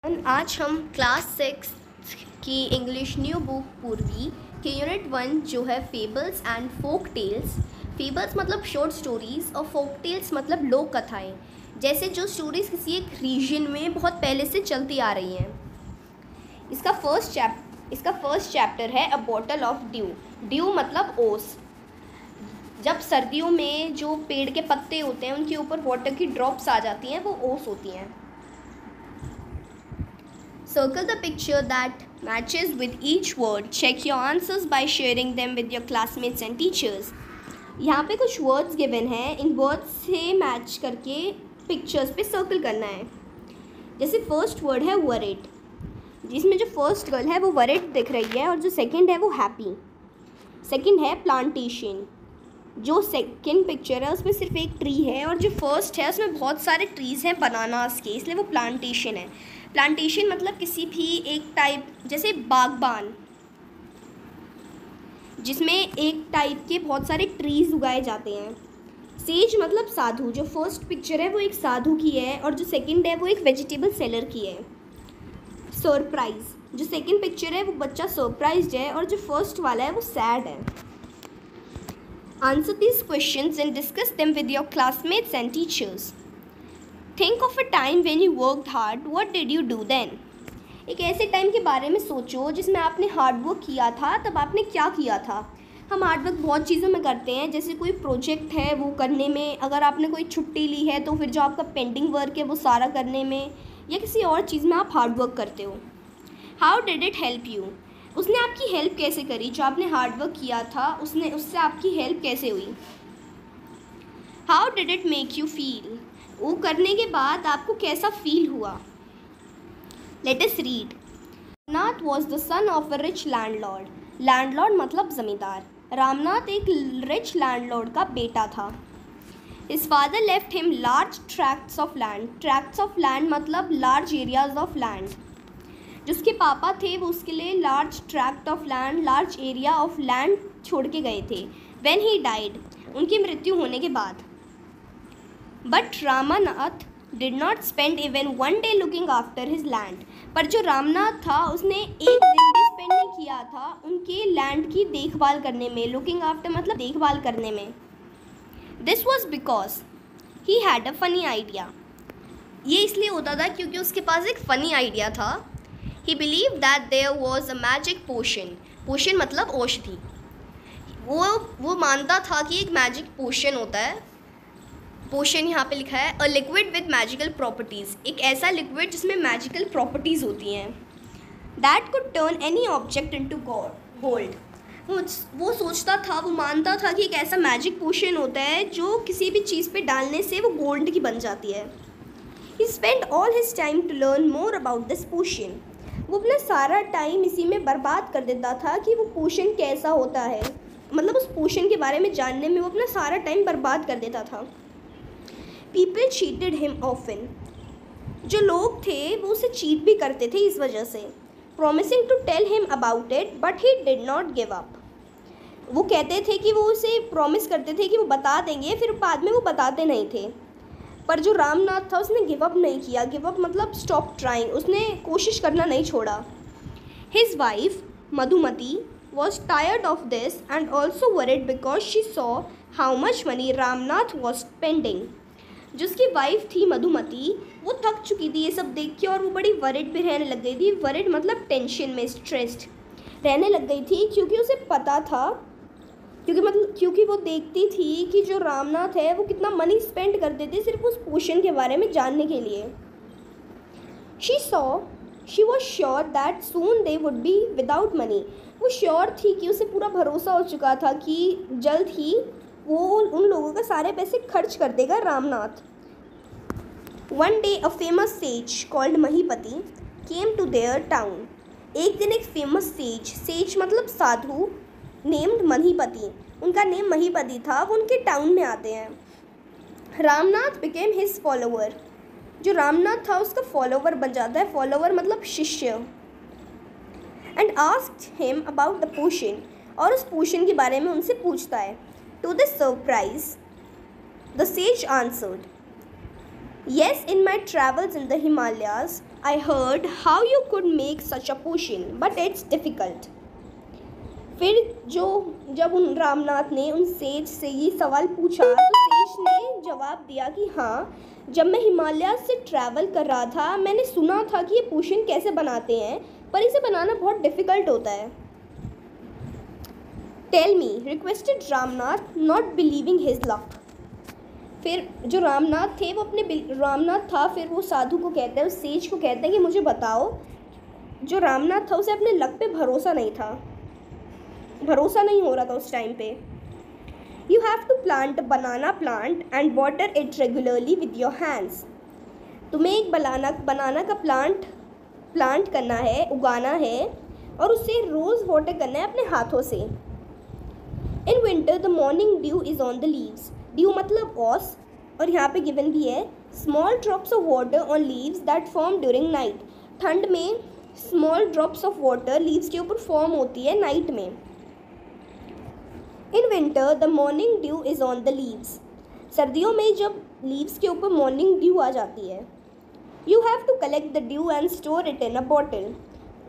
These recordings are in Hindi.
आज हम क्लास 6 की इंग्लिश न्यू बुक पूर्वी के यूनिट 1 जो है fables and folk tales. Fables मतलब शॉर्ट स्टोरीज़ और फोक टेल्स मतलब लोक कथाएँ, जैसे जो स्टोरीज़ किसी एक रीजन में बहुत पहले से चलती आ रही हैं। इसका फर्स्ट चैप्टर है अ बॉटल ऑफ ड्यू। ड्यू मतलब ओस। जब सर्दियों में जो पेड़ के पत्ते होते हैं उनके ऊपर वाटर की ड्रॉप्स आ जाती हैं, वो ओस होती हैं। Circle the picture that matches with each word. Check your answers by sharing them with your classmates and teachers. यहाँ पे कुछ words given हैं, इन words से मैच करके पिक्चर्स पे सर्कल करना है। जैसे फर्स्ट वर्ड है worried, जिसमें जो फर्स्ट गर्ल है वो worried दिख रही है और जो सेकंड है वो happy। सेकंड है plantation, जो सेकंड पिक्चर है उसमें सिर्फ एक ट्री है और जो फर्स्ट है उसमें बहुत सारे ट्रीज़ हैं बनानास के, इसलिए वो प्लांटेशन है। प्लांटेशन मतलब किसी भी एक टाइप, जैसे बागबान जिसमें एक टाइप के बहुत सारे ट्रीज़ उगाए जाते हैं। सेज मतलब साधु, जो फर्स्ट पिक्चर है वो एक साधु की है और जो सेकंड है वो एक वेजिटेबल सेलर की है। सरप्राइज, जो सेकंड पिक्चर है वो बच्चा सरप्राइज्ड है और जो फर्स्ट वाला है वो सैड है। Answer these questions and discuss them with your classmates and teachers. Think of a time when you worked hard. What did you do then? एक ऐसे टाइम के बारे में सोचो जिसमें आपने हार्ड वर्क किया था, तब आपने क्या किया था। हम हार्ड वर्क बहुत चीज़ों में करते हैं, जैसे कोई प्रोजेक्ट है वो करने में, अगर आपने कोई छुट्टी ली है तो फिर जो आपका पेंडिंग वर्क है वो सारा करने में, या किसी और चीज़ में आप हार्ड वर्क करते हो। How did it help you? उसने आपकी हेल्प कैसे करी? जो आपने हार्डवर्क किया था उससे आपकी हेल्प कैसे हुई? How did it make you feel? वो करने के बाद आपको कैसा फील हुआ? Let us read. Ramnath was the son of a rich landlord. Landlord मतलब ज़मींदार। रामनाथ एक रिच लैंडलॉर्ड का बेटा था। His father left him large tracts of land. Tracts of land मतलब लार्ज एरियाज ऑफ लैंड। जिसके पापा थे वो उसके लिए large tract of land, large area of land छोड़ के गए थे। व्हेन ही डाइड, उनकी मृत्यु होने के बाद। But Ramnath did not spend even one day looking after his land. पर जो रामनाथ था उसने एक दिन भी स्पेंड नहीं किया था उनके लैंड की देखभाल करने में। लुकिंग आफ्टर मतलब देखभाल करने में। This was because he had a funny idea. ये इसलिए होता था क्योंकि उसके पास एक फ़नी आइडिया था। He believed that there was a magic potion. पोशन मतलब औषधि। वो मानता था कि एक मैजिक पोशन होता है। पोशन यहाँ पे लिखा है a liquid with magical properties. एक ऐसा लिक्विड जिसमें मैजिकल प्रॉपर्टीज़ होती हैं। That could turn any object into gold. वो सोचता था, वो मानता था कि एक ऐसा मैजिक पोशन होता है जो किसी भी चीज़ पे डालने से वो गोल्ड की बन जाती है। He spent all his time to learn more about this potion. वो अपना सारा टाइम इसी में बर्बाद कर देता था कि वो पोशन कैसा होता है, मतलब उस पोशन के बारे में जानने में वो अपना सारा टाइम बर्बाद कर देता था। People cheated him often. जो लोग थे वो उसे चीट भी करते थे इस वजह से। Promising to tell him about it but he did not give up. वो कहते थे कि वो उसे प्रॉमिस करते थे कि वो बता देंगे, फिर बाद में वो बताते नहीं थे। पर जो रामनाथ था उसने गिव अप नहीं किया। गिव अप मतलब स्टॉप ट्राइंग, उसने कोशिश करना नहीं छोड़ा। His wife Madhumati was tired of this and also worried because she saw how much money Ramnath was spending. जिसकी वाइफ थी मधुमती वो थक चुकी थी ये सब देख के और वो बड़ी वरिड भी रहने लग गई थी। वरिड मतलब टेंशन में, स्ट्रेस्ड रहने लग गई थी क्योंकि उसे पता था, क्योंकि वो देखती थी कि जो रामनाथ है वो कितना मनी स्पेंड करते थे सिर्फ उस पोशन के बारे में जानने के लिए। She was sure that soon they would be without money. वो श्योर थी कि उसे पूरा भरोसा हो चुका था कि जल्द ही वो उन लोगों का सारे पैसे खर्च कर देगा Ramnath. One day a famous sage called Mahipati came to their town. एक दिन एक फेमस सेज मतलब साधु नेम्ड महीपति, उनका नेम महीपति था, वो उनके टाउन में आते हैं। Ramnath became his follower. जो रामनाथ था उसका फॉलोअर बन जाता है। फॉलोअर मतलब शिष्य। And asked him about the potion, और उस पोशन के बारे में उनसे पूछता है। To this surprise the sage answered, yes, in my travels in the Himalayas I heard how you could make such a potion, but it's difficult. फिर जब उन रामनाथ ने उन सेज से ये सवाल पूछा तो सेज ने जवाब दिया कि हाँ, जब मैं हिमालय से ट्रैवल कर रहा था मैंने सुना था कि ये पोशन कैसे बनाते हैं, पर इसे बनाना बहुत डिफ़िकल्ट होता है. Tell me, requested Ramnath, not believing his luck. फिर जो रामनाथ थे वो रामनाथ था, फिर वो साधु को कहता है, उस सेज को कहता है कि मुझे बताओ. जो रामनाथ था उसे अपने लक पे भरोसा नहीं हो रहा था उस टाइम पे. You have to plant banana plant and water it regularly with your hands. तुम्हें एक बनाना का प्लांट करना है, उगाना है, और उसे रोज़ वाटर करना है अपने हाथों से. In winter the morning due is on the leaves. Due मतलब ओस, और यहाँ पे गिवन भी है small drops of water on leaves that form during night. ठंड में small drops of water leaves के ऊपर फॉर्म होती है नाइट में. In winter the morning due is on the leaves. सर्दियों में जब लीव्स के ऊपर मॉर्निंग ड्यू आ जाती है. You have to collect the dew and store it in a bottle.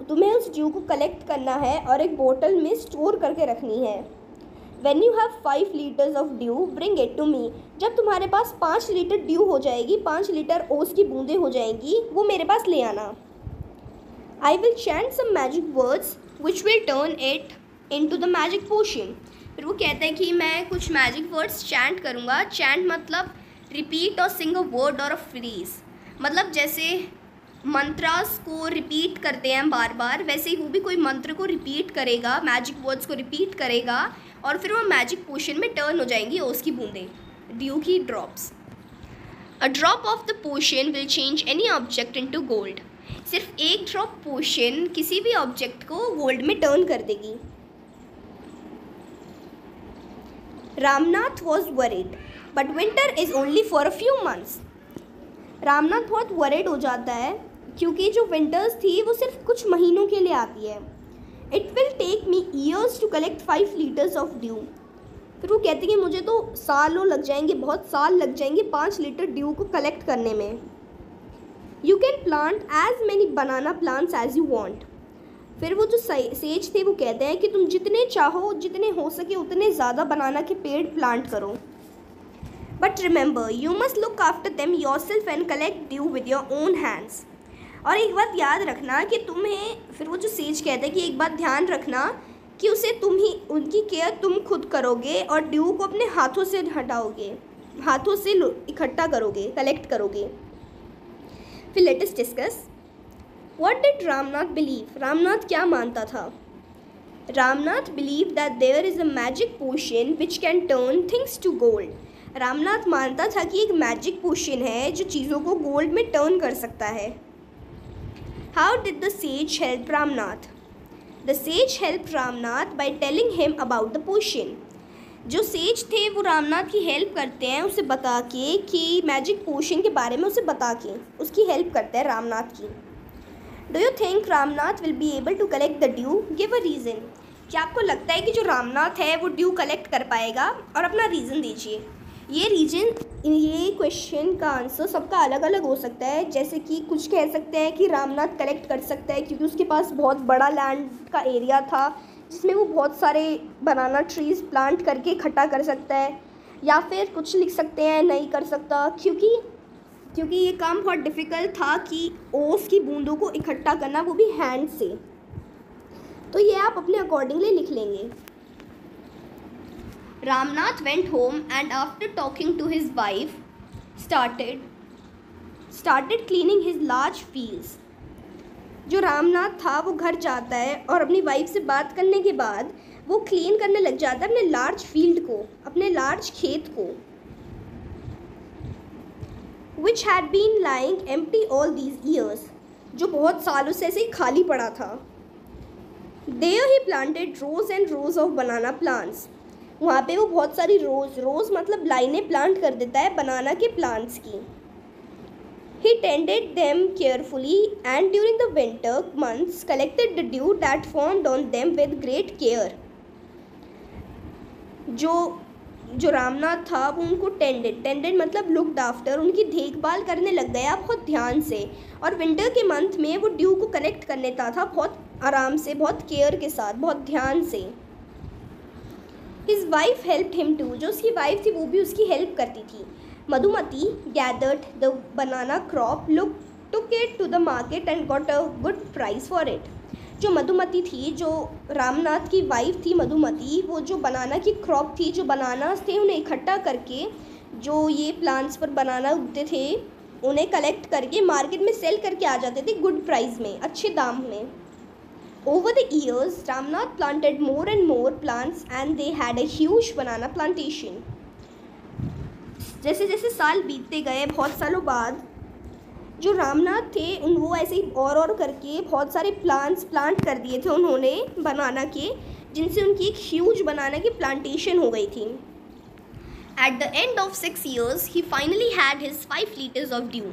तुम्हें उस ड्यू को कलेक्ट करना है और एक बोतल में स्टोर करके रखनी है. When you have 5 liters of dew, bring it to me. जब तुम्हारे पास 5 लीटर ड्यू हो जाएगी, 5 लीटर ओस की बूंदें हो जाएंगी, वो मेरे पास ले आना. I will chant some magic words which will turn it into the magic potion. फिर वो कहता है कि मैं कुछ मैजिक वर्ड्स चैंट करूँगा. चैंट मतलब रिपीट और सिंग अ वर्ड और अ फ्रेज. मतलब जैसे मंत्रास को रिपीट करते हैं बार बार, वैसे ही वो भी कोई मंत्र को रिपीट करेगा, मैजिक वर्ड्स को रिपीट करेगा, और फिर वो मैजिक पोशन में टर्न हो जाएंगी ओस की बूंदें, ड्यू की drops. A drop of the potion will change any object into gold. सिर्फ एक ड्रॉप पोशन किसी भी ऑब्जेक्ट को गोल्ड में टर्न कर देगी. Ramnath was worried but winter is only for a few months. Ramnath बहुत वरीड हो जाता है क्योंकि जो विंटर्स थी वो सिर्फ कुछ महीनों के लिए आती है. It will take me years to collect 5 litres of dew. फिर वो कहते हैं कि मुझे तो सालों लग जाएंगे, बहुत साल लग जाएंगे 5 लीटर ड्यू को कलेक्ट करने में. You can plant as many banana plants as you want. फिर वो जो सेज थे वो कहते हैं कि तुम जितने चाहो, जितने हो सके उतने ज़्यादा बनाना के पेड़ प्लांट करो. But remember you must look after them yourself and collect due with your own hands. और एक बात याद रखना कि तुम्हें, फिर वो जो सेज कहते हैं कि एक बात ध्यान रखना कि उनकी केयर तुम खुद करोगे और ड्यू को अपने हाथों से हटाओगे, हाथों से इकट्ठा करोगे, कलेक्ट करोगे. फिर let us discuss what did Ramnath believe. Ramnath क्या मानता था. Ramnath believe that there is a magic potion which can turn things to gold. Ramnath मानता था कि एक मैजिक पोशन है जो चीज़ों को गोल्ड में टर्न कर सकता है. How did the sage help Ramnath? The sage helped Ramnath by telling him about the potion. जो सेज थे वो रामनाथ की हेल्प करते हैं उसे बता के कि मैजिक पोशन के बारे में उसे बता के उसकी हेल्प करते हैं रामनाथ की. Do you think Ramnath will be able to collect the dew? Give a reason. क्या आपको लगता है कि जो रामनाथ है वो ड्यू कलेक्ट कर पाएगा? और अपना रीज़न दीजिए. ये क्वेश्चन का आंसर सबका अलग अलग हो सकता है. जैसे कि कुछ कह सकते हैं कि रामनाथ कलेक्ट कर सकता है क्योंकि उसके पास बहुत बड़ा लैंड का एरिया था जिसमें वो बहुत सारे बनाना ट्रीज़ प्लांट करके इकट्ठा कर सकता है. या फिर कुछ लिख सकते हैं नहीं कर सकता क्योंकि ये काम बहुत डिफ़िकल्ट था कि ओस की बूंदों को इकट्ठा करना, वो भी हैंड से. तो ये आप अपने अकॉर्डिंगली लिख लेंगे. Ramnath went home and after talking to his wife started cleaning his large fields. जो रामनाथ था वो घर जाता है और अपनी वाइफ से बात करने के बाद वो क्लीन करने लग जाता है अपने लार्ज फील्ड को, अपने लार्ज खेत को. Which had been lying empty all these years. जो बहुत सालों से ऐसे ही खाली पड़ा था. There he planted rows and rows of banana plants. वहाँ पे वो बहुत सारी रोज़ मतलब लाइनें प्लांट कर देता है बनाना के प्लांट्स की. He tended them carefully and during the winter months collected the dew that formed on them with great care. जो जो रामनाथ था वो उनको टेंडेड मतलब लुक्ड आफ्टर, उनकी देखभाल करने लग गया बहुत ध्यान से। और विंटर के मंथ में वो ड्यू को कलेक्ट कर लेता था बहुत आराम से, बहुत केयर के साथ, बहुत ध्यान से। His wife helped him to, जो उसकी वाइफ थी वो भी उसकी हेल्प करती थी। Madhumati gathered the banana crop, took it to the market and got a good price for it। जो मधुमती थी, जो रामनाथ की वाइफ थी मधुमती, वो जो बनाना की क्रॉप थी, जो बनानास थे उन्हें इकट्ठा करके, जो ये प्लांट्स पर बनाना उगते थे उन्हें कलेक्ट करके मार्केट में सेल करके आ जाते थे गुड प्राइस में, अच्छे दाम में। Over the years, Ramnath planted more and more plants and they had a huge banana plantation। जैसे जैसे साल बीतते गए, बहुत सालों बाद जो रामनाथ थे वो ऐसे ही और करके बहुत सारे प्लांट कर दिए थे उन्होंने बनाना के, जिनसे उनकी एक ह्यूज बनाना की प्लांटेशन हो गई थी। At the end of 6 years, he finally had his 5 liters of dew।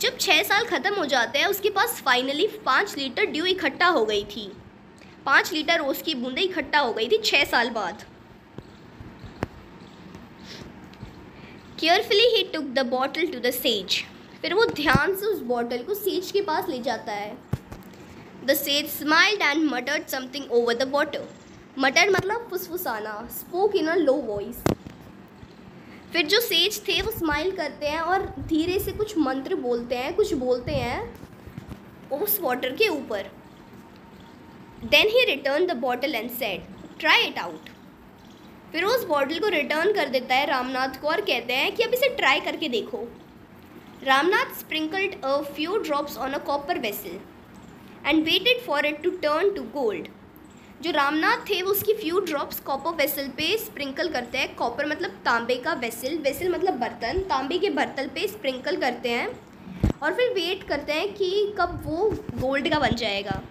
जब 6 साल ख़त्म हो जाते हैं उसके पास फाइनली 5 लीटर ड्यू इकट्ठा हो गई थी। 5 लीटर रोज़ की बूंदें इकट्ठा हो गई थी 6 साल बाद। Carefully he took the bottle to the sage। फिर वो ध्यान से उस बॉटल को सेज के पास ले जाता है। The sage smiled and muttered something over the water। मटर मतलब फुसफुसाना, spoke in a low voice। फिर जो सेज थे वो स्माइल करते हैं और धीरे से कुछ मंत्र बोलते हैं, कुछ बोलते हैं उस वाटर के ऊपर। Then he return the bottle and said try it out. फिर उस बॉटल को रिटर्न कर देता है रामनाथ को और कहते हैं कि अब इसे ट्राई करके देखो। Ramnath sprinkled a few drops on a copper vessel and waited for it to turn to gold. जो रामनाथ थे वो उसकी फ्यू ड्रॉप्स कॉपर वेसल पे स्प्रिंकल करते हैं। कॉपर मतलब तांबे का, वेसल मतलब बर्तन, तांबे के बर्तन पे स्प्रिंकल करते हैं और फिर वेट करते हैं कि कब वो गोल्ड का बन जाएगा।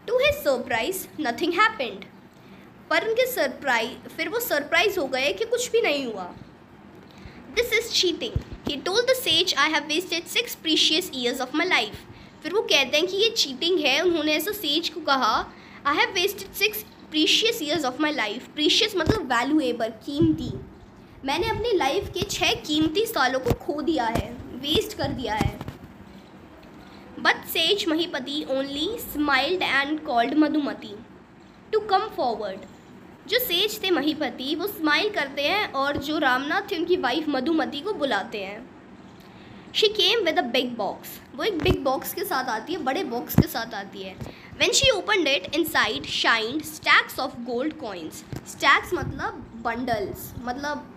To his surprise nothing happened. पर उनके फिर वो सरप्राइज हो गए कि कुछ भी नहीं हुआ। This is cheating. He told the sage I have wasted 6 precious years of my life. फिर वो कहते हैं कि ये चीटिंग है। उन्होंने ऐसा सेज को कहा I have wasted 6 precious years of my life. Precious मतलब वैल्यूएबल, कीमती। मैंने अपनी लाइफ के 6 कीमती सालों को खो दिया है, वेस्ट कर दिया है। But sage Mahipati only smiled and called Madhumati to come forward. जो सेज थे महीपति वो स्माइल करते हैं और जो रामनाथ थे उनकी वाइफ मधुमती को बुलाते हैं। She came with a big box. वो एक बिग बॉक्स के साथ आती है, बड़े बॉक्स के साथ आती है। When she opened it, inside shined stacks of gold coins। Stacks मतलब bundles, मतलब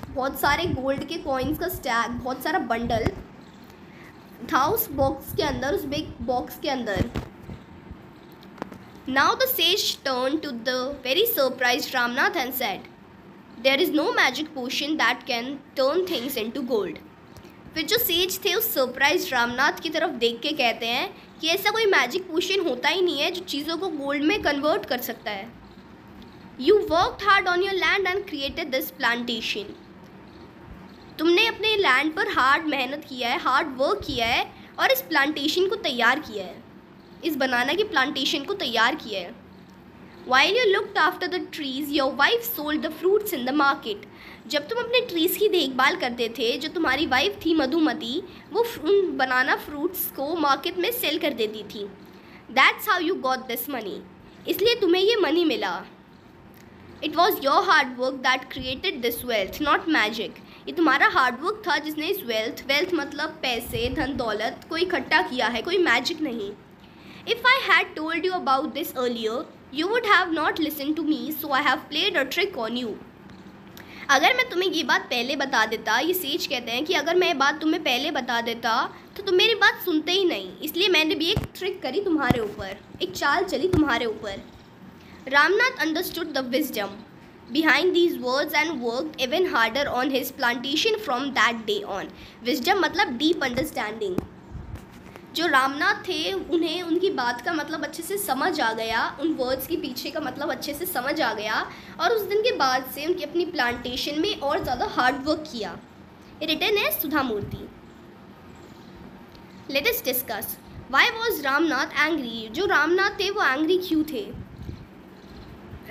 बहुत सारे गोल्ड के कॉइन्स का स्टैक, बहुत सारा बंडल था उस बॉक्स के अंदर, उस बिग बॉक्स के अंदर। Now the sage turned to the very surprised Ramnath and said, "There is no magic potion that can turn things into gold." फिर जो सेज थे उस सरप्राइज रामनाथ की तरफ देख के कहते हैं कि ऐसा कोई मैजिक पोशन होता ही नहीं है जो चीज़ों को गोल्ड में कन्वर्ट कर सकता है। You worked hard on your land and created this plantation. तुमने अपने लैंड पर हार्ड मेहनत किया है, हार्ड वर्क किया है और इस प्लांटेशन को तैयार किया है, इस बनाना की प्लांटेशन को तैयार किया है। While you looked after the trees, your wife sold the fruits in the market। जब तुम अपने ट्रीज़ की देखभाल करते थे, जो तुम्हारी वाइफ थी मधुमती, वो उन बनाना फ्रूट्स को मार्केट में सेल कर देती थी। That's how you got this money। इसलिए तुम्हें ये मनी मिला। It was your hard work that created this wealth, not magic। ये तुम्हारा हार्ड वर्क था जिसने इस वेल्थ मतलब पैसे, धन दौलत को इकट्ठा किया है, कोई मैजिक नहीं। If I had told you about this earlier, you would have not listened to me, so I have played a trick on you। अगर मैं तुम्हें ये बात पहले बता देता, ये सेज कहते हैं कि अगर मैं ये बात तुम्हें पहले बता देता तो तुम मेरी बात सुनते ही नहीं, इसलिए मैंने भी एक ट्रिक करी तुम्हारे ऊपर, एक चाल चली तुम्हारे ऊपर। Ramnath understood the wisdom behind these words and worked even harder on his plantation from that day on। Wisdom मतलब डीप अंडरस्टैंडिंग। जो रामनाथ थे उन्हें उनकी बात का मतलब अच्छे से समझ आ गया, उन वर्ड्स के पीछे का मतलब अच्छे से समझ आ गया और उस दिन के बाद से उनकी अपनी प्लांटेशन में और ज़्यादा हार्ड वर्क किया। रिटन है Sudha Murthy. Let us discuss why was Ramnath angry. जो रामनाथ थे वो एंग्री क्यों थे।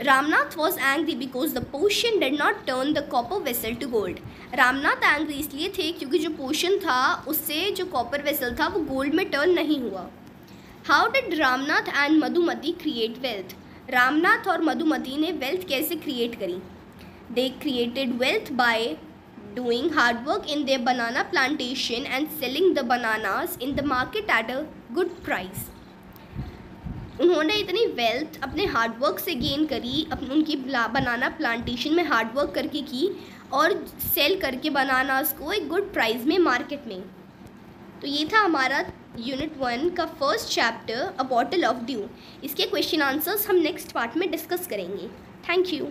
Ramnath was angry because the potion did not turn the copper vessel to gold. Ramnath angry इसलिए थे क्योंकि जो पोर्शन था उससे जो कॉपर वेसल था वो गोल्ड में टर्न नहीं हुआ। How did Ramnath and Madhumati create wealth. Ramnath और मधुमती ने वेल्थ कैसे क्रिएट करी। They created wealth by doing hard work in their banana plantation and selling the bananas in the market at a good price. उन्होंने इतनी वेल्थ अपने हार्डवर्क से गेन करी, उनकी बनाना प्लांटेशन में हार्डवर्क करके की और सेल करके बनानास को एक गुड प्राइस में मार्केट में। तो ये था हमारा यूनिट 1 का first chapter a bottle of due. इसके क्वेश्चन आंसर्स हम नेक्स्ट पार्ट में डिस्कस करेंगे। Thank you.